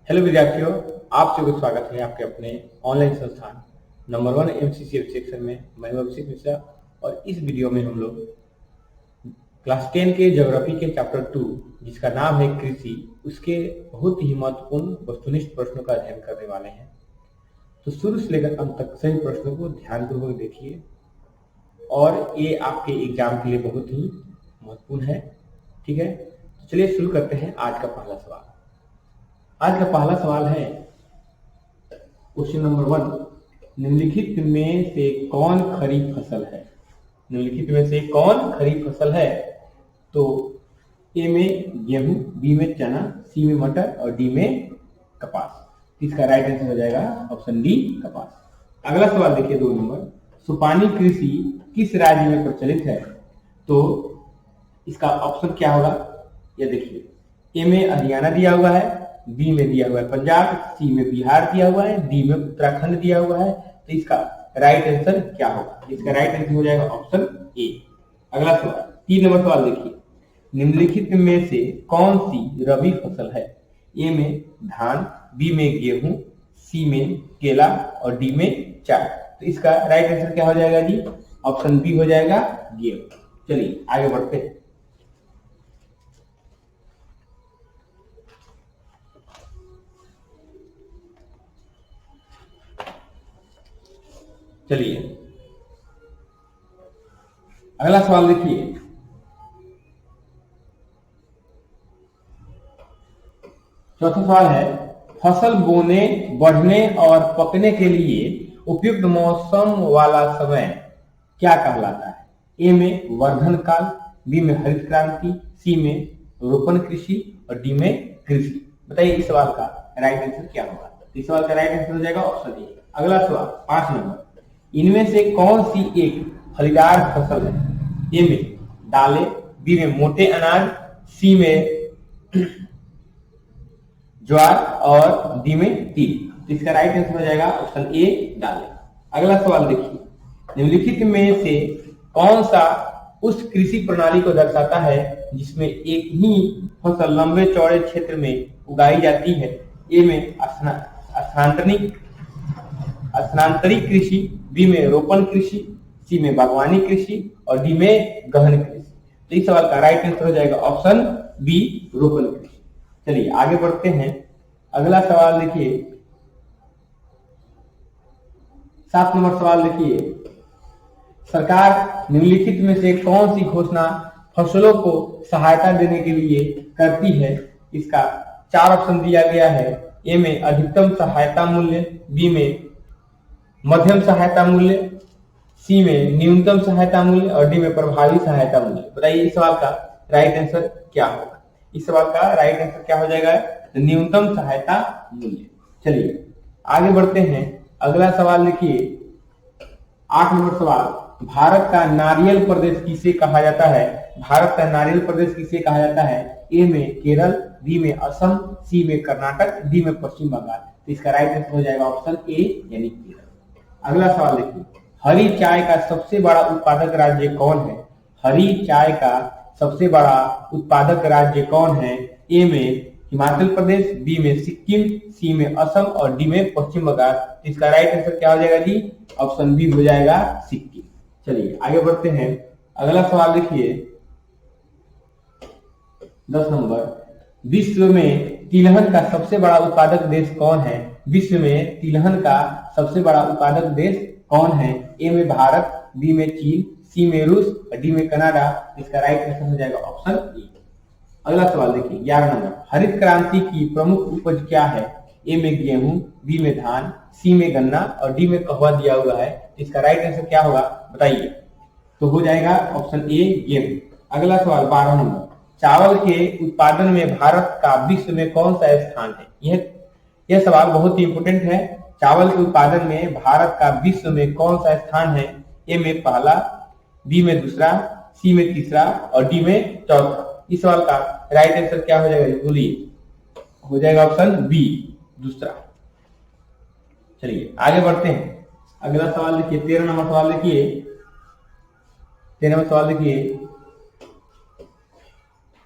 Hello विद्यार्थियों, आप सभी का स्वागत है आपके अपने ऑनलाइन संस्थान नंबर 1 एमसीसीएफ सेक्शन में। मैं हूं अभिषेक मिश्रा और इस वीडियो में हम लोग क्लास 10 के ज्योग्राफी के चैप्टर 2 जिसका नाम है कृषि, उसके बहुत ही महत्वपूर्ण वस्तुनिष्ठ प्रश्नों का अध्ययन करने वाले हैं। तो शुरू से लेकर अंत तक सभी प्रश्नों को ध्यानपूर्वक देखिए और ये आपके एग्जाम के लिए बहुत ही महत्वपूर्ण है। ठीक है, तो चलिए शुरू करते हैं आज का पहला सवाल। आज का पहला सवाल है क्वेश्चन नंबर 1, निम्नलिखित में से कौन खरीफ फसल है? निम्नलिखित में से कौन खरीफ फसल है? तो ए में गेहूं, बी में चना, सी में मटर और डी में कपास। इसका राइट आंसर हो जाएगा ऑप्शन डी कपास। अगला सवाल देखिए 2 नंबर, सुपानी कृषि किस राज्य में प्रचलित है? तो इसका ऑप्शन क्या होगा ये देखिए, ए में हरियाणा दिया हुआ है, बी में दिया हुआ है पंजाब, सी में बिहार दिया हुआ है, डी में उत्तराखंड दिया हुआ है। तो इसका राइट आंसर क्या होगा? इसका राइट आंसर हो जाएगा ऑप्शन ए। अगला सवाल 3 नंबर सवाल देखिए, निम्नलिखित में से कौन सी रबी फसल है? ए में धान, बी में गेहूं, सी में केला और डी में चाय। तो इसका राइट आंसर क्या हो जाएगा जी? ऑप्शन बी हो जाएगा गेहूं। चलिए आगे बढ़ते हैं। चलिए अगला सवाल देखिए, चौथा सवाल है, फसल बोने, बढ़ने और पकने के लिए उपयुक्त मौसम वाला समय क्या कहलाता है? ए में वर्धन काल, बी में हरित क्रांति, सी में रोपण कृषि और डी में कृषि। बताइए इस सवाल का राइट आंसर क्या होगा? इस सवाल का राइट आंसर हो जाएगा ऑप्शन ए। अगला सवाल 5 नंबर, इनमें से कौन सी एक फलीदार फसल है? ए में दालें, बी में मोटे अनाज, सी में ज्वार और डी में तिल। तो इसका राइट आंसर हो जाएगा ऑप्शन ए दालें। अगला सवाल देखिए, निम्नलिखित में से कौन सा उस कृषि प्रणाली को दर्शाता है जिसमें एक ही फसल लंबे चौड़े क्षेत्र में उगाई जाती है? ए में स्थानांतरित कृषि, बी में रोपण कृषि, सी में बागवानी कृषि और डी में गहन कृषि। तो इस सवाल का राइट आंसर हो जाएगा ऑप्शन बी रोपण कृषि। चलिए आगे बढ़ते हैं। अगला सवाल देखिए 7 नंबर सवाल देखिए, सरकार निम्नलिखित में से कौन सी घोषणा फसलों को सहायता देने के लिए करती है? इसका 4 ऑप्शन दिया गया है। ए में अधिकतम सहायता मूल्य, बी में मध्यम सहायता मूल्य, सी में न्यूनतम सहायता मूल्य और डी में प्रभावी सहायता मूल्य। बताइए इस सवाल का राइट आंसर क्या होगा? इस सवाल का राइट आंसर क्या हो जाएगा? न्यूनतम सहायता मूल्य। चलिए आगे बढ़ते हैं। अगला सवाल देखिए 8 नंबर सवाल, भारत का नारियल प्रदेश किसे कहा जाता है? भारत का नारियल प्रदेश किसे कहा जाता है? ए में केरल, बी में असम, सी में कर्नाटक, डी में पश्चिम बंगाल। तो इसका राइट आंसर हो जाएगा ऑप्शन ए यानी केरल। अगला सवाल देखिए, हरी चाय का सबसे बड़ा उत्पादक राज्य कौन है? हरी चाय का सबसे बड़ा उत्पादक राज्य कौन है? ए में हिमाचल प्रदेश, बी में सिक्किम, सी में असम और डी में पश्चिम बंगाल। इसका राइट आंसर क्या हो जाएगा जी? ऑप्शन बी हो जाएगा सिक्किम। चलिए आगे बढ़ते हैं। अगला सवाल देखिए 10 नंबर, विश्व में तिलहन का सबसे बड़ा उत्पादक देश कौन है? विश्व में तिलहन का सबसे बड़ा उत्पादक देश कौन है? ए में भारत, बी में चीन, सी में रूस और डी में कनाडा। इसका राइट आंसर हो जाएगा ऑप्शन ए। अगला सवाल देखिए 11 नंबर, हरित क्रांति की प्रमुख उपज क्या है? ए में गेहूं, बी में धान, सी में गन्ना और डी में कहवा दिया हुआ है। इसका राइट आंसर क्या होगा बताइए? तो हो जाएगा ऑप्शन ए गेहूं। अगला सवाल 12 नंबर, चावल के उत्पादन में भारत का विश्व में कौन सा स्थान है? यह सवाल बहुत ही इंपोर्टेंट है। चावल के उत्पादन में भारत का विश्व में कौन सा स्थान है? ए में पहला, बी में दूसरा, सी में तीसरा और डी में चौथा। इस सवाल का राइट आंसर क्या हो जाएगा बोलिए? हो जाएगा ऑप्शन बी दूसरा। चलिए आगे बढ़ते हैं। अगला सवाल देखिए 13 नंबर सवाल देखिए। 13 नंबर सवाल देखिए,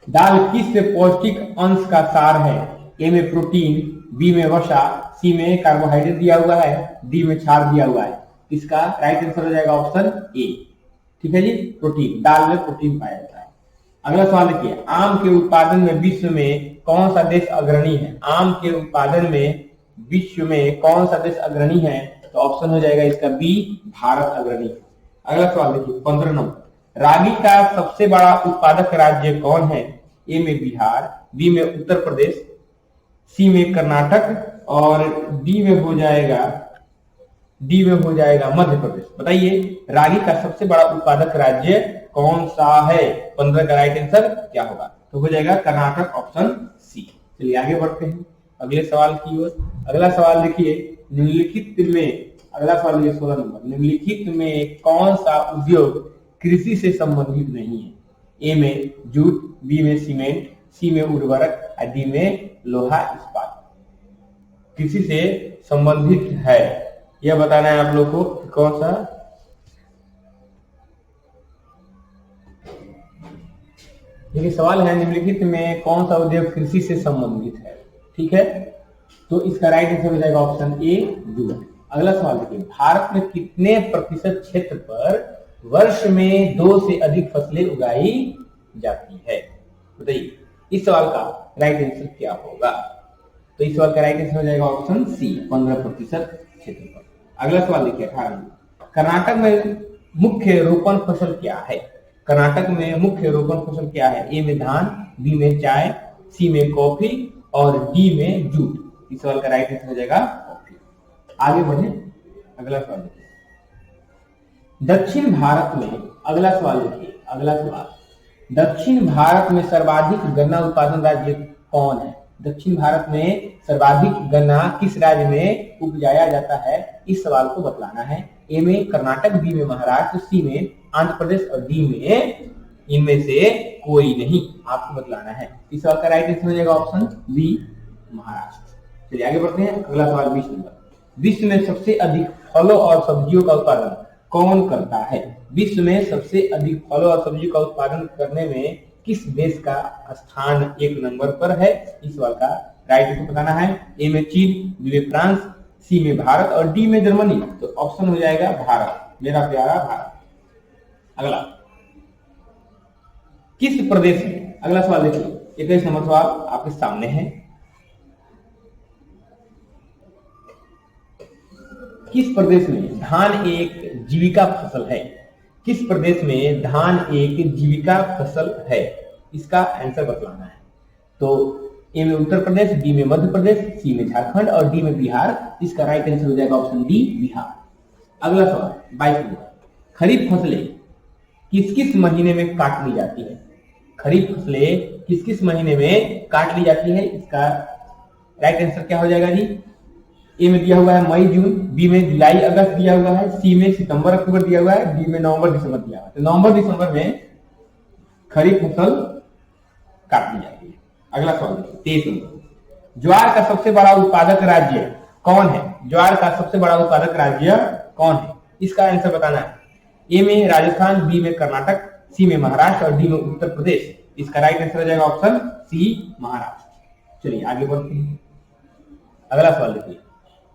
दाल किस पौष्टिक अंश का सार है? ए में प्रोटीन, बी में वसा, सी में कार्बोहाइड्रेट दिया हुआ है, डी में क्षार दिया हुआ है। इसका राइट आंसर हो जाएगा ऑप्शन ए। ठीक है जी, प्रोटीन, दाल में प्रोटीन पाया जाता है। अगला सवाल देखिए, आम के उत्पादन में विश्व में कौन सा देश अग्रणी है? आम के उत्पादन में विश्व में कौन सा देश अग्रणी है? तो ऑप्शन हो जाएगा इसका बी, भारत अग्रणी है। अगला सवाल देखिए 15 नंबर, रागी का सबसे बड़ा उत्पादक राज्य कौन है? ए में बिहार, बी में उत्तर प्रदेश, सी में कर्नाटक और डी में हो जाएगा मध्य प्रदेश। बताइए रागी का सबसे बड़ा उत्पादक राज्य कौन सा है? 15 का राइट आंसर क्या होगा? तो हो जाएगा कर्नाटक, ऑप्शन सी। चलिए आगे बढ़ते हैं अगले सवाल की ओर। अगला सवाल देखिए, निम्नलिखित में, अगला सवाल देखिए 16 नंबर, निम्नलिखित में कौन सा उद्योग कृषि से संबंधित नहीं है? ए में जूट, बी में सीमेंट, सी में उर्वरक और डी में लोहा इस्पात। कृषि से संबंधित है, यह बताना है आप लोग को कौन सा। देखिए सवाल है निम्नलिखित में कौन सा उद्योग कृषि से संबंधित है। ठीक है, तो इसका राइट आंसर हो जाएगा ऑप्शन ए, जूट। अगला सवाल देखिए, भारत में कितने प्रतिशत क्षेत्र पर वर्ष में 2 से अधिक फसलें उगाई जाती है? बताइए इस सवाल का राइट आंसर क्या होगा? तो इस सवाल का राइट आंसर हो जाएगा ऑप्शन सी, 15% क्षेत्र पर। अगला सवाल देखिए 18 नंबर, कर्नाटक में मुख्य रोपण फसल क्या है? कर्नाटक में मुख्य रोपण फसल क्या है? ए में धान, बी में चाय, सी में कॉफी और डी में जूट। इस सवाल का राइट आंसर हो जाएगा कॉफी। आगे बढ़े अगला सवाल देखिए, दक्षिण भारत में, अगला सवाल देखिए, अगला सवाल, दक्षिण भारत में सर्वाधिक गन्ना उत्पादन राज्य कौन है? दक्षिण भारत में सर्वाधिक गन्ना किस राज्य में उपजाया जाता है? इस सवाल को बतलाना है। ए में कर्नाटक, बी में महाराष्ट्र, सी में आंध्र प्रदेश और डी में इनमें से कोई नहीं, आपको बतलाना है। इस सवाल का राइट आंसर हो जाएगा ऑप्शन बी, महाराष्ट्र। चलिए आगे बढ़ते हैं अगला सवाल 20 नंबर, विश्व में सबसे अधिक फलों और सब्जियों का उत्पादन कौन करता है? विश्व में सबसे अधिक फलों और सब्जियों का उत्पादन करने में किस देश का स्थान 1 नंबर पर है? इस सवाल का राइट आंसर बताना है। ए में चीन, बी में फ्रांस, सी में भारत और डी में जर्मनी। तो ऑप्शन हो जाएगा भारत, मेरा प्यारा भारत। अगला, किस प्रदेश में, अगला सवाल देखिए 21 नंबर सवाल आपके सामने है, किस प्रदेश में धान एक जीविका फसल है? किस प्रदेश में धान एक जीविका फसल है? इसका आंसर बतलाना है। तो ए में उत्तर प्रदेश, बी में मध्य प्रदेश, सी में झारखंड और डी में बिहार। इसका राइट आंसर हो जाएगा ऑप्शन डी, बिहार। अगला सवाल 22 नंबर, खरीफ फसलें किस किस महीने में काट ली जाती है? खरीफ फसलें किस किस महीने में काट ली जाती है? इसका राइट आंसर क्या हो जाएगा जी? ए में दिया हुआ है मई जून, बी में जुलाई अगस्त दिया हुआ है, सी में सितंबर अक्टूबर दिया हुआ है, डी में नवंबर दिसंबर दिया हुआ है। तो नवंबर दिसंबर में खरीफ फसल काट ली जाती है। अगला सवाल देखिए 23 नंबर, ज्वार का सबसे बड़ा उत्पादक राज्य कौन है? ज्वार का सबसे बड़ा उत्पादक राज्य कौन है? इसका आंसर बताना है। ए में राजस्थान, बी में कर्नाटक, सी में महाराष्ट्र और डी में उत्तर प्रदेश। इसका राइट आंसर हो जाएगा ऑप्शन सी, महाराष्ट्र। चलिए आगे बढ़ते हैं अगला सवाल देखिए,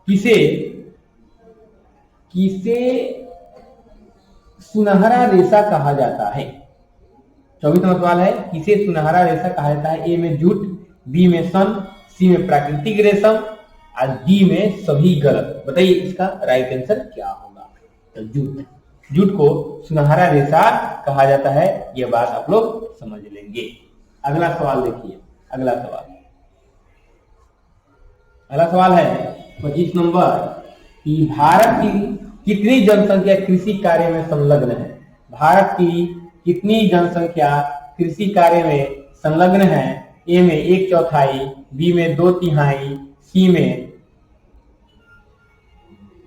किसे सुनहरा रेशा कहा जाता है? 24 नंबर सवाल है, किसे सुनहरा रेशा कहा जाता है? ए में जूट, बी में सन, सी में प्राकृतिक रेशम और डी में सभी गलत। बताइए इसका राइट आंसर क्या होगा? तो जूट, जूट को सुनहरा रेशा कहा जाता है, यह बात आप लोग समझ लेंगे। अगला सवाल देखिए, अगला सवाल है 25 नंबर, कि भारत की कितनी जनसंख्या कृषि कार्य में संलग्न है? भारत की कितनी जनसंख्या कृषि कार्य में संलग्न है? ए में 1/4, बी में 2/3, सी में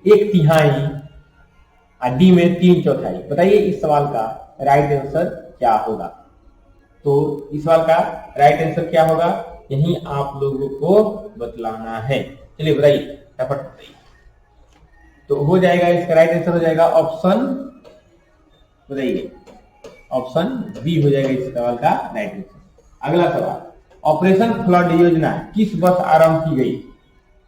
1/3 और डी में 3/4। बताइए इस सवाल का राइट आंसर क्या होगा? तो इस सवाल का राइट आंसर क्या होगा, यही आप लोगों को बतलाना है। चलिए बताइए फटाफट बताइए। तो हो जाएगा, इसका राइट आंसर हो जाएगा ऑप्शन, बताइए ऑप्शन बी हो जाएगा इस सवाल का राइट आंसर। अगला सवाल, ऑपरेशन फ्लड योजना किस वर्ष आरंभ की गई?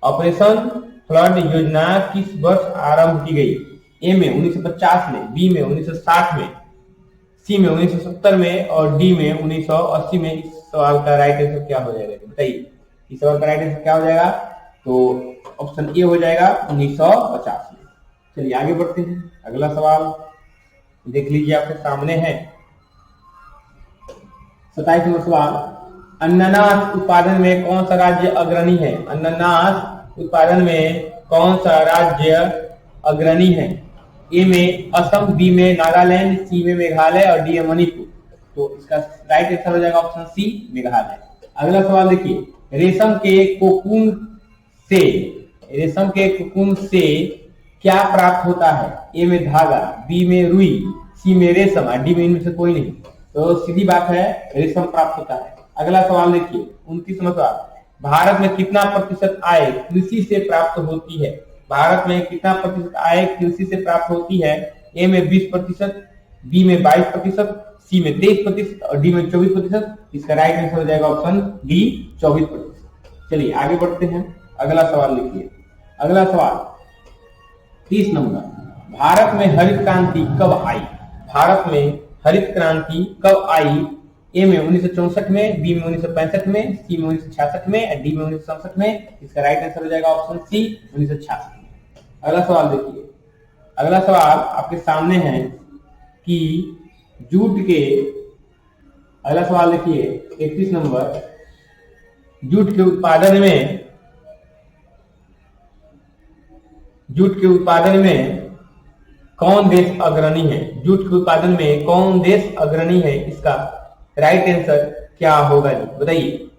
ऑपरेशन फ्लड योजना किस वर्ष आरंभ की गई? ए में 1950 में, बी में 1960 में, सी में 1970 में और डी में 1980 में। इस सवाल का राइट आंसर क्या हो जाएगा बताइए? इस सवाल का राइट आंसर क्या हो जाएगा? तो ऑप्शन ए हो जाएगा 1950 में। चलिए आगे बढ़ते हैं। अगला सवाल देख लीजिए, आपके सामने है 27 नंबर सवाल। अनानास उत्पादन में कौन सा राज्य अग्रणी है? अनानास उत्पादन में कौन सा राज्य अग्रणी है? ए में असम, बी में नागालैंड, सी में मेघालय और डी में मणिपुर। तो इसका राइट आंसर हो जाएगा ऑप्शन सी, मेघालय। अगला सवाल देखिए, रेशम के कोकून से क्या प्राप्त होता है? ए में धागा, बी में रुई, सी में रेशम और डी में इनमें से कोई नहीं। तो सीधी बात है, रेशम प्राप्त होता है। अगला सवाल देखिए 29 नंबर सवाल। भारत में कितना प्रतिशत आय कृषि से प्राप्त होती है? भारत में कितना प्रतिशत आय कृषि से प्राप्त होती है? ए में 20%, बी में 22%, सी में 23% और डी में 24%। इसका राइट आंसर हो जाएगा ऑप्शन डी, 24%। चलिए आगे बढ़ते हैं। अगला सवाल लिखिए। अगला सवाल 30 नंबर। भारत में हरित क्रांति कब आई? भारत में हरित क्रांति कब आई? ए में 1964 में, बी में 1965 में, सी में 1966 में और डी में 1967 में। इसका राइट आंसर हो जाएगा ऑप्शन सी, 1966 में। अगला सवाल देखिए। अगला सवाल आपके सामने है कि जूट के, अगला सवाल देखिए 31 नंबर। जूट के उत्पादन में कौन देश अग्रणी है? जूट के उत्पादन में कौन देश अग्रणी है? इसका राइट आंसर क्या होगा जी बताइए?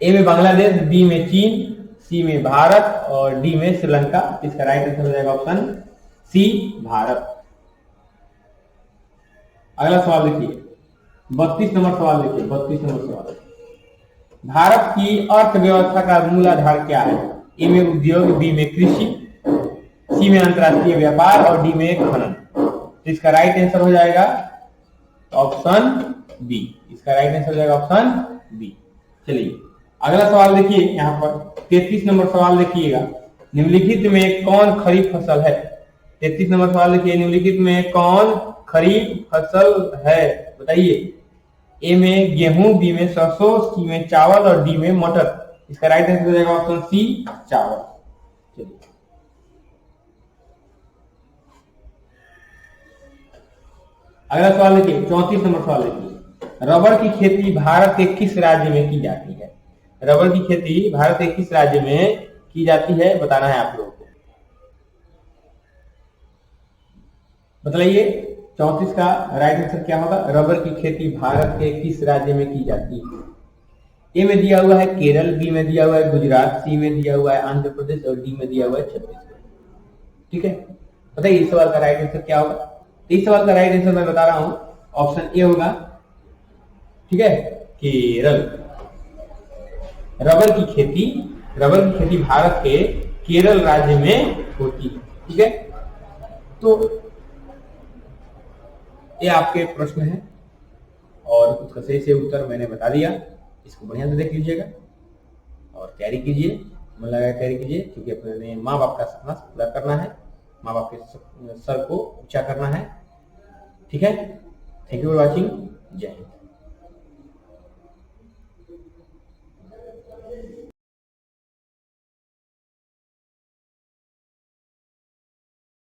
ए में बांग्लादेश, बी में चीन, सी में भारत और डी में श्रीलंका। इसका राइट आंसर हो जाएगा ऑप्शन सी, भारत। अगला सवाल देखिए 32 नंबर सवाल देखिए। 32 नंबर सवाल, भारत की अर्थव्यवस्था का मूलाधार क्या है? ए में उद्योग, बी में कृषि, सी में अंतरराष्ट्रीय व्यापार और डी में खनन। तो इसका राइट आंसर हो जाएगा ऑप्शन बी। इसका राइट आंसर हो जाएगा ऑप्शन बी। चलिए अगला सवाल देखिए, यहाँ पर 33 नंबर सवाल देखिएगा। निम्नलिखित में कौन खरीफ फसल है? 33 नंबर सवाल देखिए, निम्नलिखित में कौन खरीफ फसल है बताइए? ए में गेहूं, बी में सरसों, सी में चावल और डी में मटर। इसका राइट आंसर हो जाएगा ऑप्शन सी, चावल। चलिए अगला सवाल देखिए 34 नंबर सवाल देखिए। रबर की खेती भारत के किस राज्य में की जाती है? रबर की खेती भारत के किस राज्य में की जाती है बताना है आप लोगों को। बताइए 34 का राइट आंसर क्या होगा? रबर की खेती भारत के किस राज्य में की जाती है? ए में दिया हुआ है केरल, बी में दिया हुआ है गुजरात, सी में दिया हुआ है आंध्र प्रदेश और डी में दिया हुआ है छत्तीसगढ़। ठीक है, बताइए इस सवाल का राइट आंसर क्या होगा? इस सवाल का राइट आंसर मैं बता रहा हूं, ऑप्शन ए होगा। ठीक है, केरल। रबर की खेती भारत के केरल राज्य में होती है। ठीक है, तो ये आपके प्रश्न है और उसका सही से उत्तर मैंने बता दिया। इसको बढ़िया से देख लीजिएगा और कैरी कीजिए, मन लगा कैरी कीजिए, क्योंकि अपने माँ बाप का सपना पूरा करना है, माँ बाप के सर को ऊंचा करना है। ठीक है, थैंक यू फॉर वॉचिंग। जय हिंद।